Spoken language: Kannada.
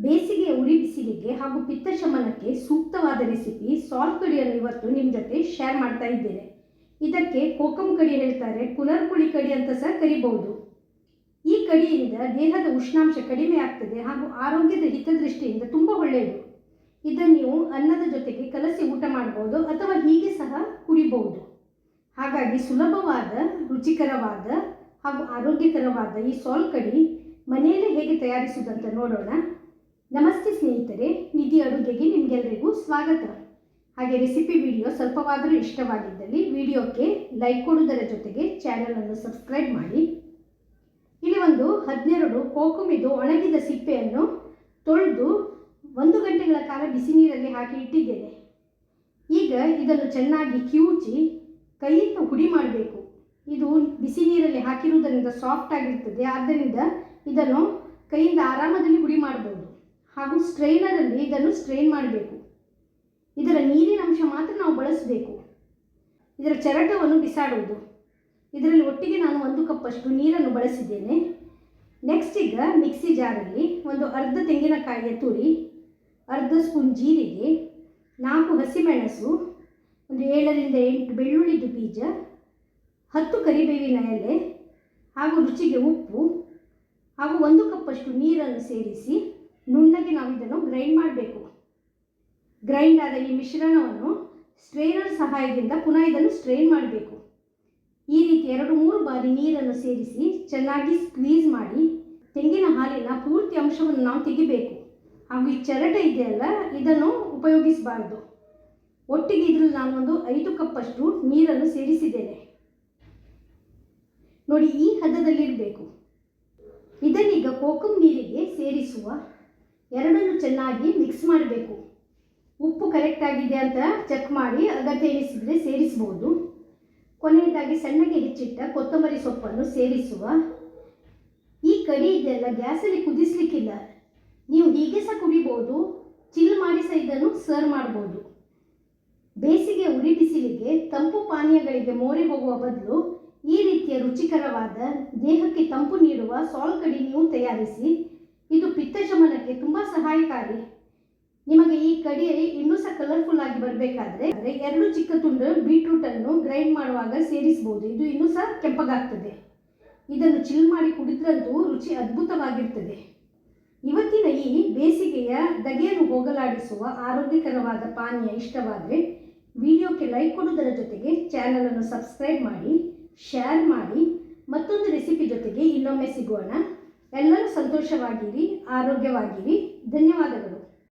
ಬೇಸಿಗೆಯ ಉರಿ ಬಿಸಿಲಿಗೆ ಹಾಗೂ ಪಿತ್ತಶಮನಕ್ಕೆ ಸೂಕ್ತವಾದ ರೆಸಿಪಿ ಸಾಲ್ಟ್ ಕಡಿಯನ್ನು ಇವತ್ತು ನಿಮ್ಮ ಜೊತೆ ಶೇರ್ ಮಾಡ್ತಾ ಇದ್ದೇನೆ. ಇದಕ್ಕೆ ಕೋಕಂ ಕಡಿ ಹೇಳ್ತಾರೆ, ಕುನರ್ಪುಳಿ ಕಡಿ ಅಂತ ಸಹ ಕರಿಬಹುದು. ಈ ಕಡಿಯಿಂದ ದೇಹದ ಉಷ್ಣಾಂಶ ಕಡಿಮೆ ಆಗ್ತದೆ ಹಾಗೂ ಆರೋಗ್ಯದ ಹಿತದೃಷ್ಟಿಯಿಂದ ತುಂಬ ಒಳ್ಳೆಯದು. ಇದನ್ನು ನೀವು ಅನ್ನದ ಜೊತೆಗೆ ಕಲಸಿ ಊಟ ಮಾಡಬಹುದು ಅಥವಾ ಹೀಗೆ ಸಹ ಕುಡಿಬಹುದು. ಹಾಗಾಗಿ ಸುಲಭವಾದ, ರುಚಿಕರವಾದ ಹಾಗೂ ಆರೋಗ್ಯಕರವಾದ ಈ ಸಾಲ್ಟ್ ಕಡಿ ಮನೆಯಲ್ಲೇ ಹೇಗೆ ತಯಾರಿಸುವುದಂತ ನೋಡೋಣ. ನಮಸ್ತೆ ಸ್ನೇಹಿತರೆ, ನಿಧಿ ಅಡುಗೆಗೆ ನಿಮಗೆಲ್ಲರಿಗೂ ಸ್ವಾಗತ. ಹಾಗೆ ರೆಸಿಪಿ ವಿಡಿಯೋ ಸ್ವಲ್ಪವಾದರೂ ಇಷ್ಟವಾಗಿದ್ದಲ್ಲಿ ವಿಡಿಯೋಕ್ಕೆ ಲೈಕ್ ಕೊಡುವುದರ ಜೊತೆಗೆ ಚಾನಲನ್ನು ಸಬ್ಸ್ಕ್ರೈಬ್ ಮಾಡಿ. ಇಲ್ಲಿ ಒಂದು 12 ಕೋಕುಮಿದು ಒಣಗಿದ ಸಿಪ್ಪೆಯನ್ನು ತೊಳೆದು 1 ಗಂಟೆಗಳ ಕಾಲ ಬಿಸಿ ನೀರಲ್ಲಿ ಹಾಕಿ ಇಟ್ಟಿದ್ದೇನೆ. ಈಗ ಇದನ್ನು ಚೆನ್ನಾಗಿ ಕಿವುಚಿ ಕೈಯಿಂದ ಹುಡಿ ಮಾಡಬೇಕು. ಇದು ಬಿಸಿ ನೀರಲ್ಲಿ ಹಾಕಿರುವುದರಿಂದ ಸಾಫ್ಟ್ ಆಗಿರ್ತದೆ, ಆದ್ದರಿಂದ ಇದನ್ನು ಕೈಯಿಂದ ಆರಾಮದಲ್ಲಿ ಹುಡಿ ಮಾಡಬಹುದು. ಹಾಗೂ ಸ್ಟ್ರೈನರಲ್ಲಿ ಇದನ್ನು ಸ್ಟ್ರೈನ್ ಮಾಡಬೇಕು. ಇದರ ನೀರಿನ ಅಂಶ ಮಾತ್ರ ನಾವು ಬಳಸಬೇಕು. ಇದರ ಚರಟವನ್ನು ಬಿಸಾಡುವುದು. ಇದರಲ್ಲಿ ಒಟ್ಟಿಗೆ ನಾನು 1 ಕಪ್ಪಷ್ಟು ನೀರನ್ನು ಬಳಸಿದ್ದೇನೆ. ನೆಕ್ಸ್ಟ್ ಈಗ ಮಿಕ್ಸಿ ಜಾರಲ್ಲಿ ಒಂದು ಅರ್ಧ ತೆಂಗಿನಕಾಯಿಯ ತುರಿ, ಅರ್ಧ ಸ್ಪೂನ್ ಜೀರಿಗೆ, 4 ಹಸಿಮೆಣಸು, ಒಂದು 7ರಿಂದ 8 ಬೆಳ್ಳುಳ್ಳಿದು ಬೀಜ, 10 ಕರಿಬೇವಿನ ಎಲೆ ಹಾಗೂ ರುಚಿಗೆ ಉಪ್ಪು ಹಾಗೂ 1 ಕಪ್ಪಷ್ಟು ನೀರನ್ನು ಸೇರಿಸಿ ನುಣ್ಣಗೆ ನಾವು ಇದನ್ನು ಗ್ರೈಂಡ್ ಮಾಡಬೇಕು. ಗ್ರೈಂಡ್ ಆದ ಈ ಮಿಶ್ರಣವನ್ನು ಸ್ಟ್ರೈನರ್ ಸಹಾಯದಿಂದ ಪುನಃ ಇದನ್ನು ಸ್ಟ್ರೈನ್ ಮಾಡಬೇಕು. ಈ ರೀತಿ 2-3 ಬಾರಿ ನೀರನ್ನು ಸೇರಿಸಿ ಚೆನ್ನಾಗಿ ಸ್ಕ್ವೀಸ್ ಮಾಡಿ ತೆಂಗಿನ ಹಾಲಿನ ಪೂರ್ತಿ ಅಂಶವನ್ನು ನಾವು ತೆಗಿಬೇಕು. ಹಾಗೂ ಈ ಚರಟೆ ಇದೆಯಲ್ಲ, ಇದನ್ನು ಉಪಯೋಗಿಸಬಾರ್ದು. ಒಟ್ಟಿಗೆ ಇದರಲ್ಲಿ ನಾನು ಒಂದು 5 ಕಪ್ಪಷ್ಟು ನೀರನ್ನು ಸೇರಿಸಿದ್ದೇನೆ. ನೋಡಿ, ಈ ಹದದಲ್ಲಿರಬೇಕು. ಇದನ್ನೀಗ ಕೋಕಂ ನೀರಿಗೆ ಸೇರಿಸುವ. ಎರಡನ್ನು ಚೆನ್ನಾಗಿ ಮಿಕ್ಸ್ ಮಾಡಬೇಕು. ಉಪ್ಪು ಕರೆಕ್ಟ್ ಆಗಿದೆ ಅಂತ ಚೆಕ್ ಮಾಡಿ ಅಗತ್ಯ ಎನಿಸಿದರೆ ಸೇರಿಸಬಹುದು. ಕೊನೆಯದಾಗಿ ಸಣ್ಣಗೆ ಹೆಚ್ಚಿಟ್ಟ ಕೊತ್ತಂಬರಿ ಸೊಪ್ಪನ್ನು ಸೇರಿಸುವ. ಈ ಕಡಿ ಇದೆಲ್ಲ ಗ್ಯಾಸಲ್ಲಿ ಕುದಿಸಲಿಕ್ಕಿಲ್ಲ, ನೀವು ಹೀಗೆ ಸಹ ಕುಡಿಬೋದು, ಚಿಲ್ ಮಾಡಿ ಸಹ ಇದನ್ನು ಸರ್ವ್ ಮಾಡ್ಬೋದು. ಬೇಸಿಗೆ ಉರಿ ಬಿಸಿಲಿಗೆ ತಂಪು ಪಾನೀಯಗಳಿಗೆ ಮೋರೆ ಹೋಗುವ ಬದಲು ಈ ರೀತಿಯ ರುಚಿಕರವಾದ, ದೇಹಕ್ಕೆ ತಂಪು ನೀಡುವ ಸಾಲ್ಟ್ ಕಡಿ ನೀವು ತಯಾರಿಸಿ. ಇದು ಪಿತ್ತಶಮನಕ್ಕೆ ತುಂಬ ಸಹಾಯಕಾರಿ. ನಿಮಗೆ ಈ ಕಡಿ ಇನ್ನೂ ಸಹ ಕಲರ್ಫುಲ್ ಆಗಿ ಬರಬೇಕಾದ್ರೆ 2 ಚಿಕ್ಕ ತುಂಡು ಬೀಟ್ರೂಟನ್ನು ಗ್ರೈಂಡ್ ಮಾಡುವಾಗ ಸೇರಿಸಬಹುದು. ಇದು ಇನ್ನೂ ಸಹ ಕೆಂಪಗಾಗ್ತದೆ. ಇದನ್ನು ಚಿಲ್ ಮಾಡಿ ಕುಡಿದ್ರಂತೂ ರುಚಿ ಅದ್ಭುತವಾಗಿರ್ತದೆ. ಇವತ್ತಿನ ಈ ಬೇಸಿಗೆಯ ದಗೆಯನ್ನು ಹೋಗಲಾಡಿಸುವ ಆರೋಗ್ಯಕರವಾದ ಪಾನೀಯ ಇಷ್ಟವಾದರೆ ವಿಡಿಯೋಕ್ಕೆ ಲೈಕ್ ಕೊಡುವುದರ ಜೊತೆಗೆ ಚಾನಲನ್ನು ಸಬ್ಸ್ಕ್ರೈಬ್ ಮಾಡಿ, ಶೇರ್ ಮಾಡಿ. ಮತ್ತೊಂದು ರೆಸಿಪಿ ಜೊತೆಗೆ ಇನ್ನೊಮ್ಮೆ ಸಿಗೋಣ. ಎಲ್ಲರೂ ಸಂತೋಷವಾಗಿರಿ, ಆರೋಗ್ಯವಾಗಿರಿ. ಧನ್ಯವಾದಗಳು.